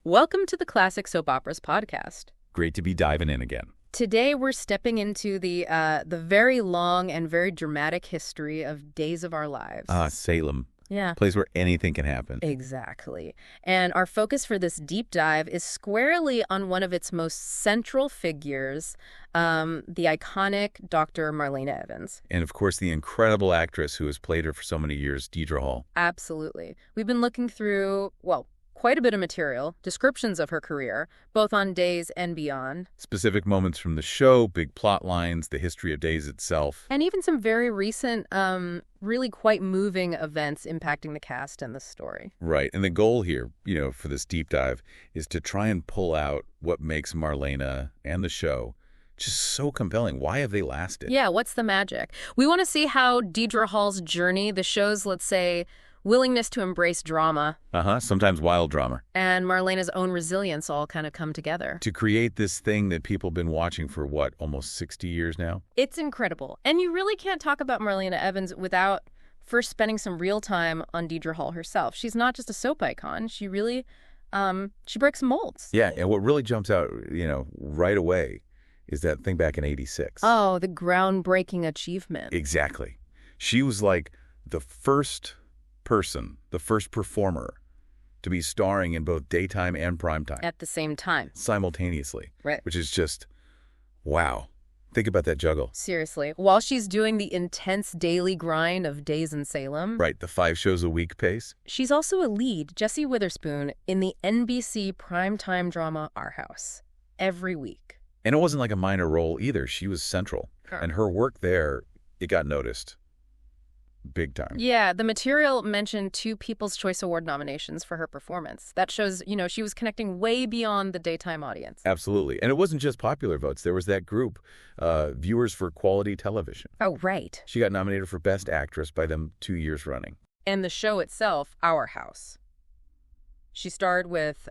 Welcome to the Classic Soap Operas podcast. Great to be diving in again. Today we're stepping into the very long and very dramatic history of Days of Our Lives. Salem. Yeah. Place where anything can happen. Exactly. And our focus for this deep dive is squarely on one of its most central figures, the iconic Dr. Marlena Evans. And of course, the incredible actress who has played her for so many years, Deidre Hall. Absolutely. We've been looking through, quite a bit of material, descriptions of her career, both on Days and beyond. Specific moments from the show, big plot lines, the history of Days itself. And even some very recent, really quite moving events impacting the cast and the story. Right. And the goal here, for this deep dive, is to try and pull out what makes Marlena and the show just so compelling. Why have they lasted? Yeah, what's the magic? We want to see how Deidre Hall's journey, the show's, let's say, willingness to embrace drama. Sometimes wild drama. And Marlena's own resilience all kind of come together. To create this thing that people have been watching for, almost 60 years now? It's incredible. And you really can't talk about Marlena Evans without first spending some real time on Deidre Hall herself. She's not just a soap icon. She really, she breaks molds. Yeah, and what really jumps out, right away is that thing back in '86. Oh, the groundbreaking achievement. Exactly. She was like the first person, the first performer to be starring in both daytime and primetime. At the same time. Simultaneously. Right. Which is just, wow. Think about that juggle. Seriously. While she's doing the intense daily grind of Days in Salem. Right, the 5 shows a week pace. She's also a lead, Jessie Witherspoon, in the NBC primetime drama Our House. Every week. And it wasn't like a minor role either. She was central. Sure. And her work there, it got noticed. Big time. Yeah, the material mentioned 2 People's Choice Award nominations for her performance. That shows, she was connecting way beyond the daytime audience. Absolutely. And it wasn't just popular votes. There was that group, Viewers for Quality Television. Oh, right. She got nominated for Best Actress by them 2 years running. And the show itself, Our House. She starred with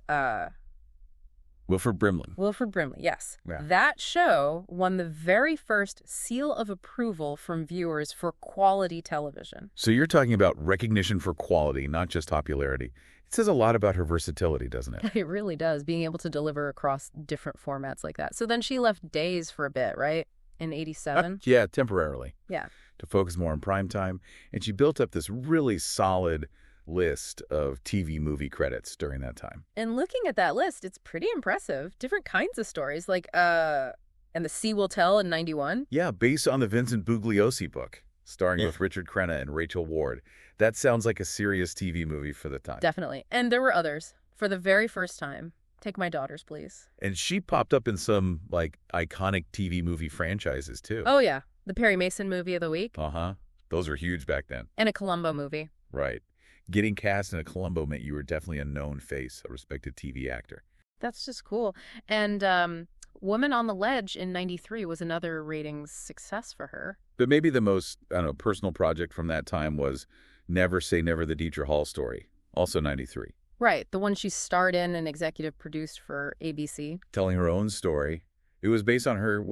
Wilford Brimley. Wilford Brimley, yes. Yeah. That show won the very first seal of approval from viewers for quality television. So you're talking about recognition for quality, not just popularity. It says a lot about her versatility, doesn't it? It really does, being able to deliver across different formats like that. So then she left Days for a bit, right? In '87? Yeah, temporarily. Yeah. To focus more on primetime. And she built up this really solid list of TV movie credits during that time. And looking at that list, it's pretty impressive. Different kinds of stories, like, And the Sea Will Tell in '91. Yeah, based on the Vincent Bugliosi book, starring with Richard Crenna and Rachel Ward. That sounds like a serious TV movie for the time. Definitely. And there were others. For the very first time. Take My Daughters, Please. And she popped up in some, iconic TV movie franchises, too. Oh, yeah. The Perry Mason movie of the week. Those were huge back then. And a Columbo movie. Right. Getting cast in a Columbo meant you were definitely a known face, a respected TV actor. That's just cool. And Woman on the Ledge in '93 was another ratings success for her. But maybe the most, personal project from that time was Never Say Never, the Deidre Hall story, also '93. Right, the one she starred in and executive produced for ABC. Telling her own story. It was based on her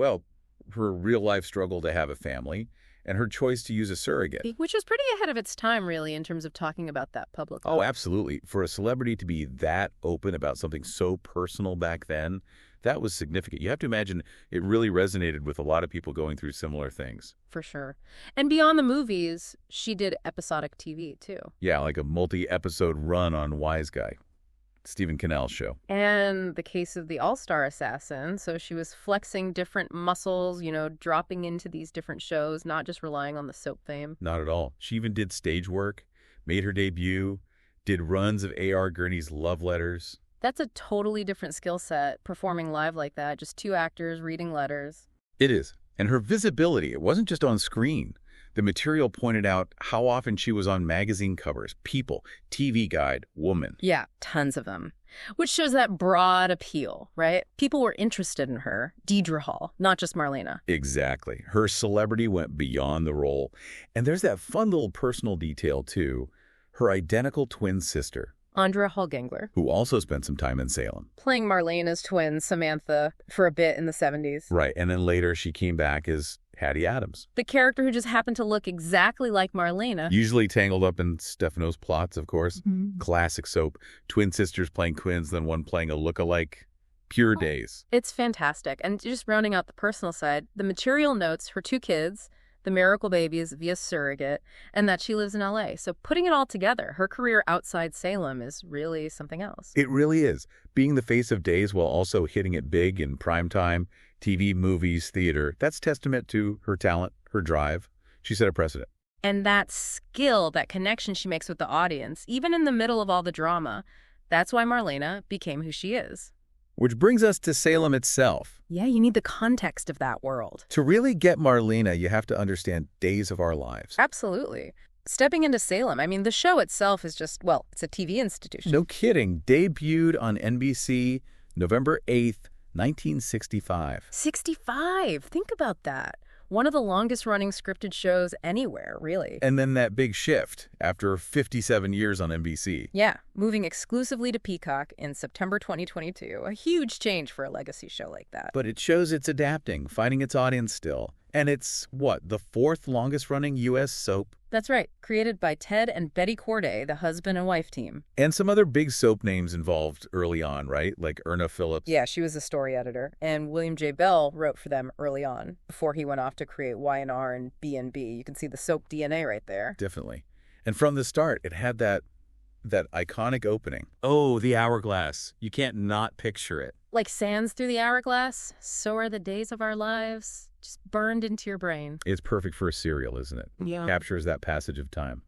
real-life struggle to have a family and her choice to use a surrogate. Which was pretty ahead of its time, really, in terms of talking about that publicly. Oh, absolutely. For a celebrity to be that open about something so personal back then, that was significant. You have to imagine it really resonated with a lot of people going through similar things. For sure. And beyond the movies, she did episodic TV, too. Yeah, like a multi-episode run on Wise Guy, Stephen Cannell's show. And the case of the All-Star Assassin. So she was flexing different muscles, dropping into these different shows, not just relying on the soap fame. Not at all. She even did stage work, made her debut, did runs of A.R. Gurney's Love Letters. That's a totally different skill set, performing live like that, just 2 actors reading letters. It is. And her visibility, it wasn't just on screen. The material pointed out how often she was on magazine covers, People, TV Guide, Woman. Yeah, tons of them. Which shows that broad appeal, right? People were interested in her, Deidre Hall, not just Marlena. Exactly. Her celebrity went beyond the role. And there's that fun little personal detail, too. Her identical twin sister, Andrea Hall Gengler, who also spent some time in Salem. Playing Marlena's twin, Samantha, for a bit in the '70s. Right, and then later she came back as Hattie Adams. The character who just happened to look exactly like Marlena. Usually tangled up in Stefano's plots, of course. Classic soap. Twin sisters playing twins, then one playing a look-alike. Pure days. It's fantastic. And just rounding out the personal side, the material notes her 2 kids, the miracle babies via surrogate, and that she lives in LA. So putting it all together, her career outside Salem is really something else. It really is. Being the face of days while also hitting it big in primetime, TV, movies, theater, that's testament to her talent, her drive. She set a precedent. And that skill, that connection she makes with the audience, even in the middle of all the drama, that's why Marlena became who she is. Which brings us to Salem itself. Yeah, you need the context of that world. To really get Marlena, you have to understand Days of Our Lives. Absolutely. Stepping into Salem, I mean, the show itself is just, well, it's a TV institution. No kidding. Debuted on NBC November 8th, 1965. 65. Think about that. One of the longest-running scripted shows anywhere, really. And then that big shift after 57 years on NBC. Yeah, moving exclusively to Peacock in September 2022. A huge change for a legacy show like that. But it shows it's adapting, finding its audience still. And it's, what, the 4th longest-running U.S. soap? That's right. Created by Ted and Betty Corday, the husband and wife team. And some other big soap names involved early on, right? Like Erna Phillips. Yeah, she was the story editor. And William J. Bell wrote for them early on, before he went off to create Y&R and B&B. You can see the soap DNA right there. Definitely. And from the start, it had that iconic opening. Oh, the hourglass. You can't not picture it. Like sands through the hourglass, so are the days of our lives, just burned into your brain. It's perfect for a serial, isn't it? Yeah. Captures that passage of time.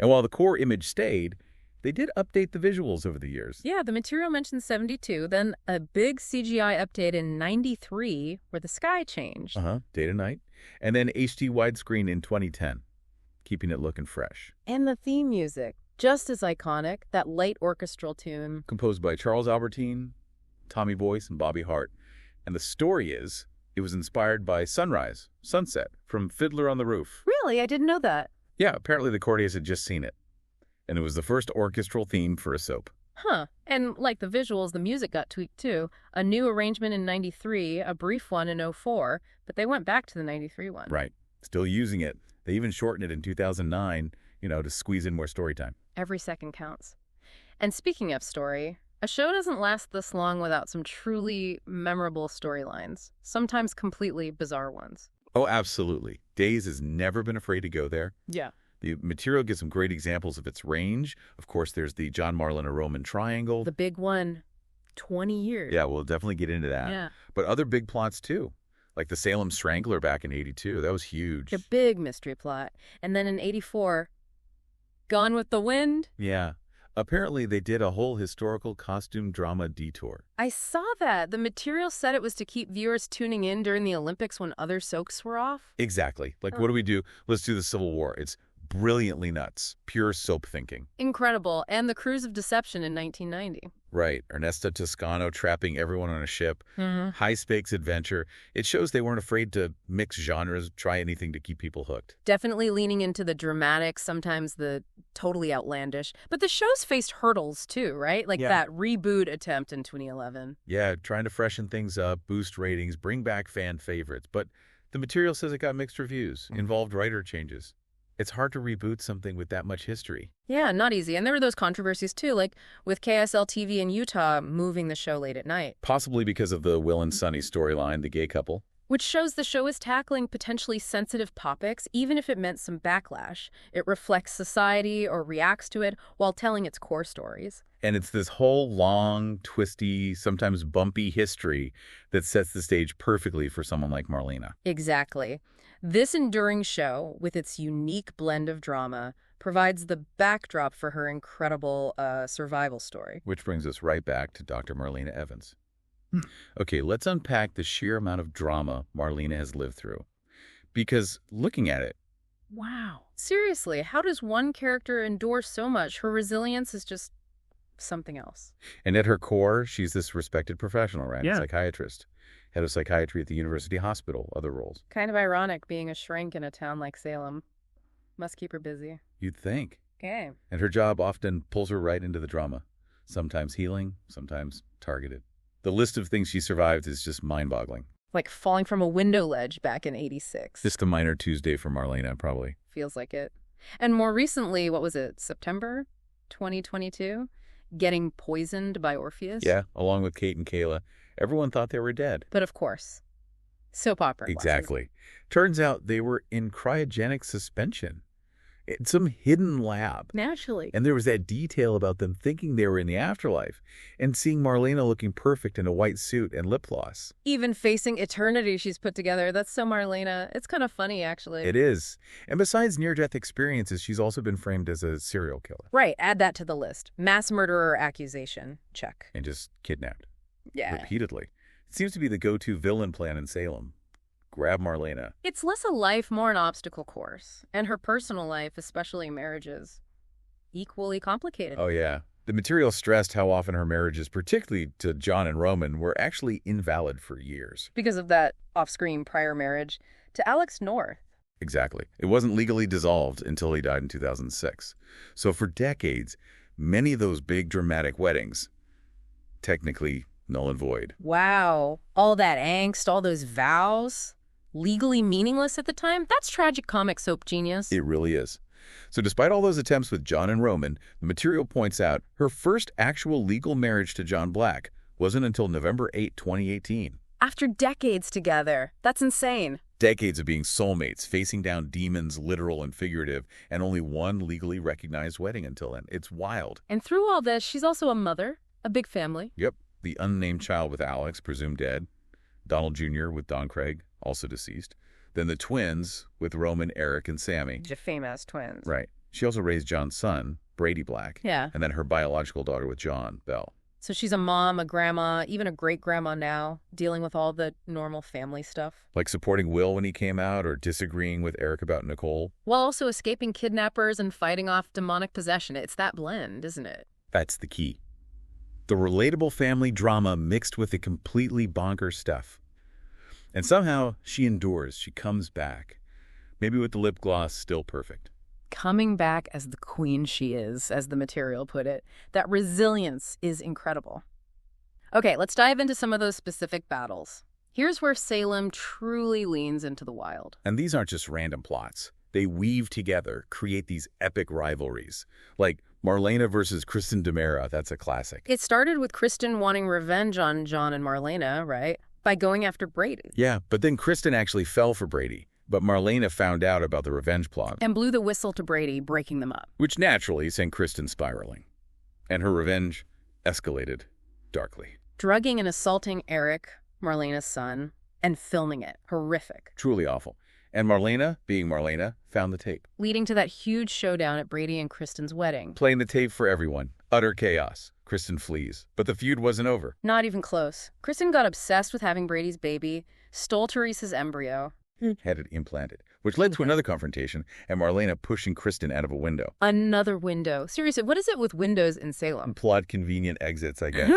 And while the core image stayed, they did update the visuals over the years. Yeah, the material mentioned 72, then a big CGI update in 93 where the sky changed. Day to night. And then HD widescreen in 2010, keeping it looking fresh. And the theme music, just as iconic, that light orchestral tune. Composed by Charles Albertine, Tommy Boyce, and Bobby Hart. And the story is, it was inspired by Sunrise, Sunset, from Fiddler on the Roof. Really? I didn't know that. Yeah, apparently the Cordays had just seen it. And it was the first orchestral theme for a soap. Huh. And like the visuals, the music got tweaked too. A new arrangement in 93, a brief one in 04, but they went back to the 93 one. Right. Still using it. They even shortened it in 2009, to squeeze in more story time. Every second counts. And speaking of story, a show doesn't last this long without some truly memorable storylines, sometimes completely bizarre ones. Oh, absolutely. Days has never been afraid to go there. Yeah. The material gives some great examples of its range. Of course, there's the John Marlena Roman triangle. The big one, 20 years. Yeah, we'll definitely get into that. Yeah. But other big plots, too. Like the Salem Strangler back in 82. That was huge. A big mystery plot. And then in 84, Gone with the Wind. Yeah. Apparently, they did a whole historical costume drama detour. I saw that. The material said it was to keep viewers tuning in during the Olympics when other soaps were off. Exactly. Like, what do we do? Let's do the Civil War. It's brilliantly nuts. Pure soap thinking. Incredible. And the Cruise of Deception in 1990. Right. Ernesto Toscano trapping everyone on a ship. High-stakes adventure. It shows they weren't afraid to mix genres, try anything to keep people hooked. Definitely leaning into the dramatic, sometimes the totally outlandish. But the show's faced hurdles too, right? Like that reboot attempt in 2011. Yeah, trying to freshen things up, boost ratings, bring back fan favorites. But the material says it got mixed reviews, involved writer changes. It's hard to reboot something with that much history. Yeah, not easy. And there were those controversies too, like with KSL-TV in Utah moving the show late at night. Possibly because of the Will and Sonny storyline, the gay couple. Which shows the show is tackling potentially sensitive topics, even if it meant some backlash. It reflects society or reacts to it while telling its core stories. And it's this whole long, twisty, sometimes bumpy history that sets the stage perfectly for someone like Marlena. Exactly. This enduring show, with its unique blend of drama, provides the backdrop for her incredible survival story. Which brings us right back to Dr. Marlena Evans. Okay, let's unpack the sheer amount of drama Marlena has lived through. Because looking at it... Wow. Seriously, how does one character endure so much? Her resilience is just something else. And at her core, she's this respected professional, right? Yeah. A psychiatrist. Head of psychiatry at the University Hospital, other roles. Kind of ironic being a shrink in a town like Salem. Must keep her busy. You'd think. Okay. And her job often pulls her right into the drama. Sometimes healing, sometimes targeted. The list of things she survived is just mind-boggling. Like falling from a window ledge back in '86. Just a minor Tuesday for Marlena, probably. Feels like it. And more recently, what was it, September 2022? Getting poisoned by Orpheus? Yeah, along with Kate and Kayla. Everyone thought they were dead. But of course, soap opera. Exactly. Turns out they were in cryogenic suspension in some hidden lab. Naturally. And there was that detail about them thinking they were in the afterlife and seeing Marlena looking perfect in a white suit and lip gloss. Even facing eternity she's put together. That's so Marlena. It's kind of funny, actually. It is. And besides near-death experiences, she's also been framed as a serial killer. Right. Add that to the list. Mass murderer accusation. Check. And just kidnapped. Yeah. Repeatedly. It seems to be the go-to villain plan in Salem. Grab Marlena. It's less a life, more an obstacle course. And her personal life, especially marriages, equally complicated. Oh, yeah. The material stressed how often her marriages, particularly to John and Roman, were actually invalid for years. Because of that off-screen prior marriage to Alex North. Exactly. It wasn't legally dissolved until he died in 2006. So for decades, many of those big dramatic weddings, technically null and void. Wow. All that angst, all those vows, legally meaningless at the time? That's tragic comic soap genius. It really is. So despite all those attempts with John and Roman, the material points out her first actual legal marriage to John Black wasn't until November 8, 2018. After decades together. That's insane. Decades of being soulmates, facing down demons, literal and figurative, and only one legally recognized wedding until then. It's wild. And through all this, she's also a mother, a big family. Yep. The unnamed child with Alex, presumed dead. Donald Jr. with Don Craig, also deceased. Then the twins with Roman, Eric, and Sammy. The famous twins. Right. She also raised John's son, Brady Black. Yeah. And then her biological daughter with John, Belle. So she's a mom, a grandma, even a great-grandma now, dealing with all the normal family stuff. Like supporting Will when he came out or disagreeing with Eric about Nicole. While also escaping kidnappers and fighting off demonic possession. It's that blend, isn't it? That's the key. The relatable family drama mixed with the completely bonkers stuff. And somehow she endures. She comes back. Maybe with the lip gloss still perfect. Coming back as the queen she is, as the material put it. That resilience is incredible. Okay, let's dive into some of those specific battles. Here's where Salem truly leans into the wild. And these aren't just random plots. They weave together, create these epic rivalries. Like Marlena versus Kristen DiMera, that's a classic. It started with Kristen wanting revenge on John and Marlena, right? By going after Brady. Yeah, but then Kristen actually fell for Brady. But Marlena found out about the revenge plot. And blew the whistle to Brady, breaking them up. Which naturally sent Kristen spiraling. And her revenge escalated darkly. Drugging and assaulting Eric, Marlena's son, and filming it. Horrific. Truly awful. And Marlena, being Marlena, found the tape. Leading to that huge showdown at Brady and Kristen's wedding. Playing the tape for everyone. Utter chaos. Kristen flees. But the feud wasn't over. Not even close. Kristen got obsessed with having Brady's baby, stole Teresa's embryo. Had it implanted, which led to another confrontation and Marlena pushing Kristen out of a window. Another window. Seriously, what is it with windows in Salem? Plot convenient exits, I guess.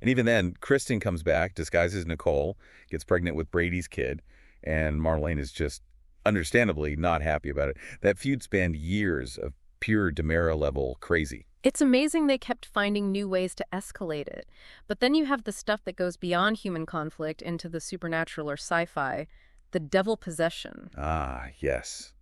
And even then, Kristen comes back, disguises Nicole, gets pregnant with Brady's kid, and Marlene is just understandably not happy about it. That feud spanned years of pure DiMera-level crazy. It's amazing they kept finding new ways to escalate it. But then you have the stuff that goes beyond human conflict into the supernatural or sci-fi. The devil possession. Ah, yes.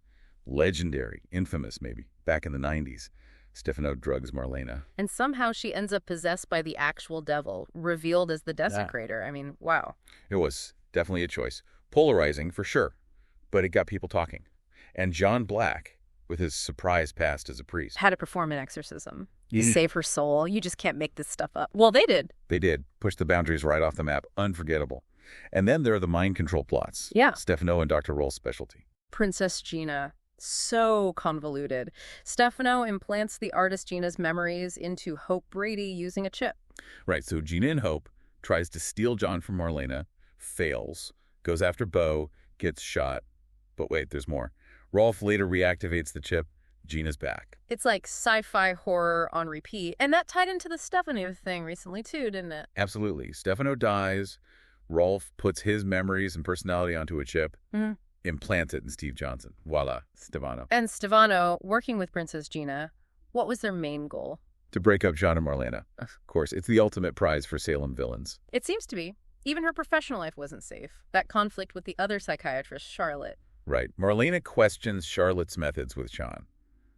Legendary, infamous maybe, back in the 90s. Stefano drugs Marlena. And somehow she ends up possessed by the actual devil, revealed as the desecrator. I mean, wow. It was definitely a choice. Polarizing, for sure. But it got people talking. And John Black, with his surprise past as a priest. Had to perform an exorcism. Save her soul. You just can't make this stuff up. Well, they did. They did. Push the boundaries right off the map. Unforgettable. And then there are the mind control plots. Yeah. Stefano and Dr. Roll's specialty. Princess Gina. So convoluted. Stefano implants the artist Gina's memories into Hope Brady using a chip. Right, so Gina and Hope tries to steal John from Marlena, fails, goes after Beau, gets shot. But wait, there's more. Rolf later reactivates the chip. Gina's back. It's like sci-fi horror on repeat. And that tied into the Stefano thing recently too, didn't it? Absolutely. Stefano dies. Rolf puts his memories and personality onto a chip, implants it in Steve Johnson. Voila, Stefano. And Stefano, working with Princess Gina, what was their main goal? To break up John and Marlena. Of course, it's the ultimate prize for Salem villains. It seems to be. Even her professional life wasn't safe. That conflict with the other psychiatrist, Charlotte. Right. Marlena questions Charlotte's methods with John.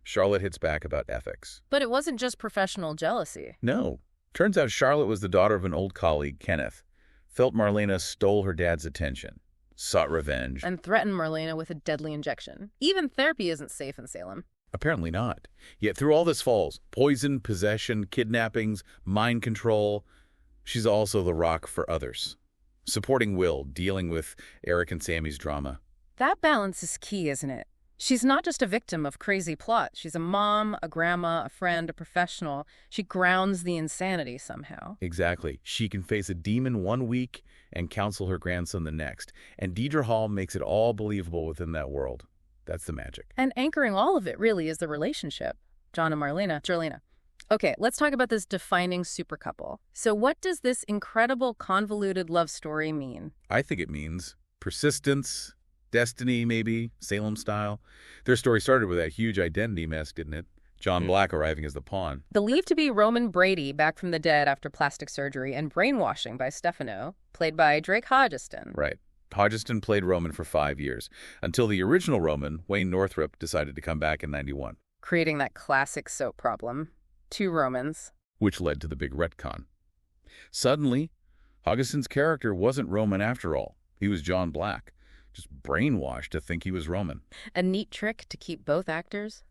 Charlotte hits back about ethics. But it wasn't just professional jealousy. No. Turns out Charlotte was the daughter of an old colleague, Kenneth. Felt Marlena stole her dad's attention. Sought revenge. And threatened Marlena with a deadly injection. Even therapy isn't safe in Salem. Apparently not. Yet through all this falls, poison, possession, kidnappings, mind control, she's also the rock for others. Supporting Will, dealing with Eric and Sammy's drama. That balance is key, isn't it? She's not just a victim of crazy plot. She's a mom, a grandma, a friend, a professional. She grounds the insanity somehow. Exactly. She can face a demon one week and counsel her grandson the next. And Deidre Hall makes it all believable within that world. That's the magic. And anchoring all of it, really, is the relationship. John and Marlena. Okay, let's talk about this defining super couple. So what does this incredible, convoluted love story mean? I think it means persistence, destiny, maybe, Salem style. Their story started with that huge identity mess, didn't it? John Black arriving as the pawn. Believed to be Roman Brady back from the dead after plastic surgery and brainwashing by Stefano, played by Drake Hodgeston. Right. Hodgeston played Roman for 5 years, until the original Roman, Wayne Northrup, decided to come back in '91. Creating that classic soap problem. 2 Romans. Which led to the big retcon. Suddenly, Hodgeston's character wasn't Roman after all. He was John Black, just brainwashed to think he was Roman. A neat trick to keep both actors.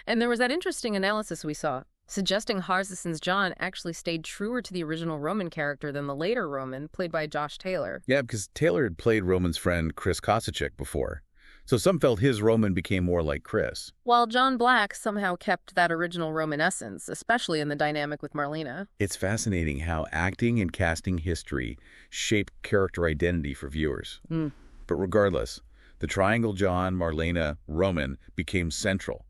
And there was that interesting analysis we saw, suggesting Hodgson's John actually stayed truer to the original Roman character than the later Roman, played by Josh Taylor. Yeah, because Taylor had played Roman's friend Chris Kosachik before. So some felt his Roman became more like Chris. While John Black somehow kept that original Roman essence, especially in the dynamic with Marlena. It's fascinating how acting and casting history shape character identity for viewers. But regardless, the triangle John, Marlena, Roman became central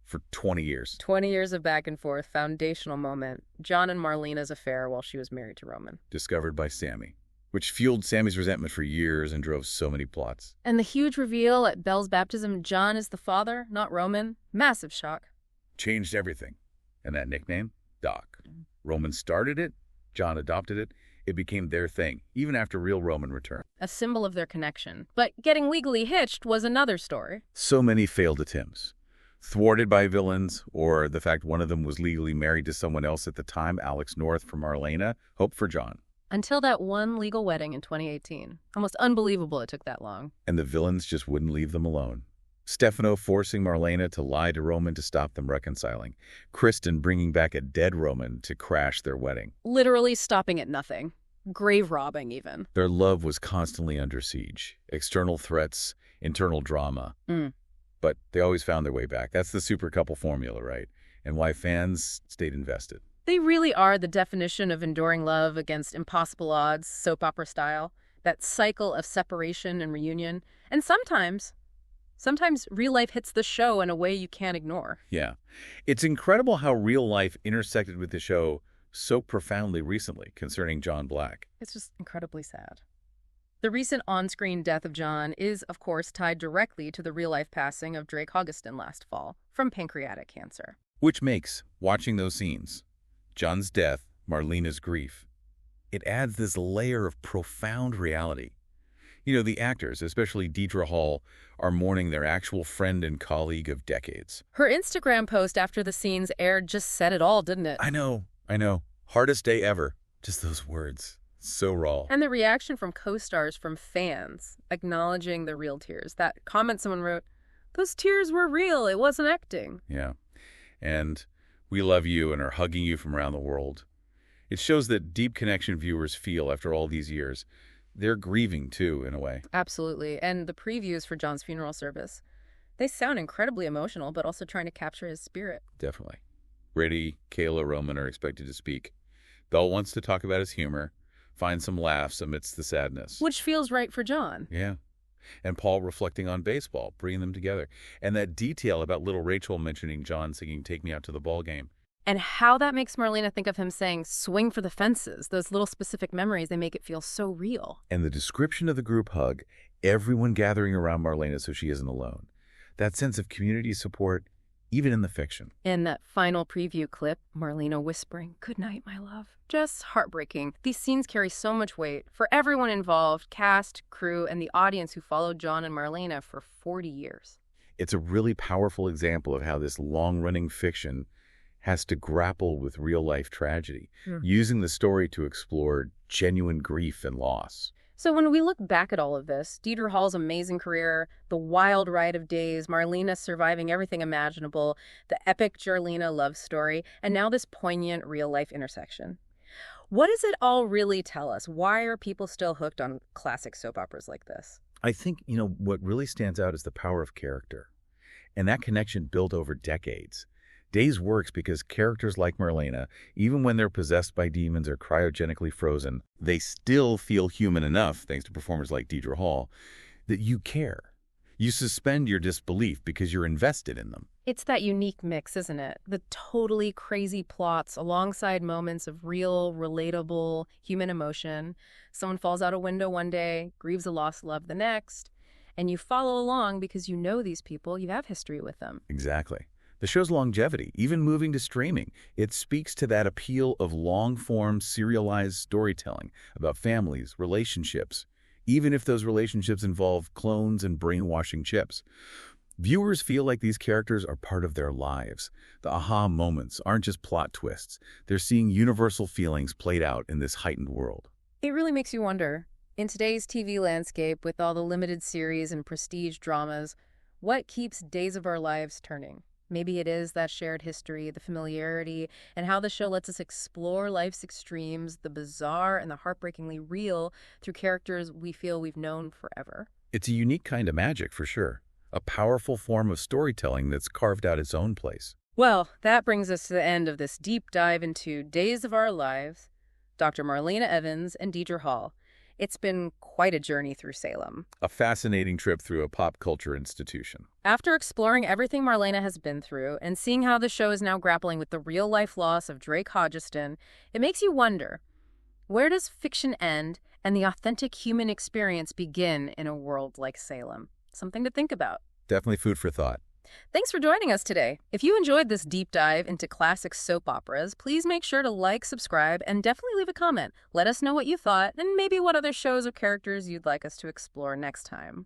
for 20 years. 20 years of back and forth, foundational moment. John and Marlena's affair while she was married to Roman. Discovered by Sammy, which fueled Sammy's resentment for years and drove so many plots. And the huge reveal at Belle's baptism, John is the father, not Roman. Massive shock. Changed everything. And that nickname? Doc. Roman started it, John adopted it. It became their thing, even after real Roman returned. A symbol of their connection. But getting legally hitched was another story. So many failed attempts. Thwarted by villains, or the fact one of them was legally married to someone else at the time, Alex North from Marlena, hope for John. Until that one legal wedding in 2018. Almost unbelievable it took that long. And the villains just wouldn't leave them alone. Stefano forcing Marlena to lie to Roman to stop them reconciling. Kristen bringing back a dead Roman to crash their wedding. Literally stopping at nothing. Grave robbing, even. Their love was constantly under siege. External threats, internal drama. But they always found their way back. That's the super couple formula, right? And why fans stayed invested. They really are the definition of enduring love against impossible odds, soap opera style. That cycle of separation and reunion. And sometimes real life hits the show in a way you can't ignore. Yeah. It's incredible how real life intersected with the show so profoundly recently concerning John Black. It's just incredibly sad. The recent on-screen death of John is, of course, tied directly to the real-life passing of Drake Hodgeston last fall from pancreatic cancer. Which makes, watching those scenes, John's death, Marlena's grief, it adds this layer of profound reality. You know, the actors, especially Deidre Hall, are mourning their actual friend and colleague of decades. Her Instagram post after the scenes aired just said it all, didn't it? I know. Hardest day ever. Just those words. So raw. And the reaction from co-stars, from fans, acknowledging the real tears. That comment someone wrote, those tears were real, it wasn't acting. Yeah. And we love you and are hugging you from around the world. It shows that deep connection viewers feel after all these years. They're grieving, too, in a way. Absolutely. And the previews for John's funeral service, they sound incredibly emotional, but also trying to capture his spirit. Definitely. Brady, Kayla, Roman are expected to speak. Belle wants to talk about his humor, find some laughs amidst the sadness. Which feels right for John. Yeah. And Paul reflecting on baseball, bringing them together. And that detail about little Rachel mentioning John singing Take Me Out to the Ball Game. And how that makes Marlena think of him saying, swing for the fences. Those little specific memories, they make it feel so real. And the description of the group hug, everyone gathering around Marlena so she isn't alone. That sense of community support, even in the fiction. In that final preview clip, Marlena whispering, "Good night, my love." Just heartbreaking. These scenes carry so much weight for everyone involved, cast, crew, and the audience who followed John and Marlena for 40 years. It's a really powerful example of how this long-running fiction has to grapple with real-life tragedy, using the story to explore genuine grief and loss. So when we look back at all of this, Deidre Hall's amazing career, the wild ride of days, Marlena surviving everything imaginable, the epic Jarlena love story, and now this poignant real-life intersection. What does it all really tell us? Why are people still hooked on classic soap operas like this? I think, what really stands out is the power of character. And that connection built over decades. Days works because characters like Marlena, even when they're possessed by demons or cryogenically frozen, they still feel human enough, thanks to performers like Deidre Hall, that you care. You suspend your disbelief because you're invested in them. It's that unique mix, isn't it? The totally crazy plots alongside moments of real, relatable human emotion. Someone falls out a window one day, grieves a lost love the next, and you follow along because you know these people, you have history with them. Exactly. The show's longevity, even moving to streaming, it speaks to that appeal of long-form, serialized storytelling about families, relationships, even if those relationships involve clones and brainwashing chips. Viewers feel like these characters are part of their lives. The aha moments aren't just plot twists. They're seeing universal feelings played out in this heightened world. It really makes you wonder, in today's TV landscape with all the limited series and prestige dramas, what keeps Days of Our Lives turning? Maybe it is that shared history, the familiarity, and how the show lets us explore life's extremes, the bizarre and the heartbreakingly real, through characters we feel we've known forever. It's a unique kind of magic, for sure. A powerful form of storytelling that's carved out its own place. Well, that brings us to the end of this deep dive into Days of Our Lives, Dr. Marlena Evans and Deidre Hall. It's been quite a journey through Salem. A fascinating trip through a pop culture institution. After exploring everything Marlena has been through and seeing how the show is now grappling with the real-life loss of Drake Hodgeston, it makes you wonder, where does fiction end and the authentic human experience begin in a world like Salem? Something to think about. Definitely food for thought. Thanks for joining us today. If you enjoyed this deep dive into classic soap operas, please make sure to like, subscribe, and definitely leave a comment. Let us know what you thought and maybe what other shows or characters you'd like us to explore next time.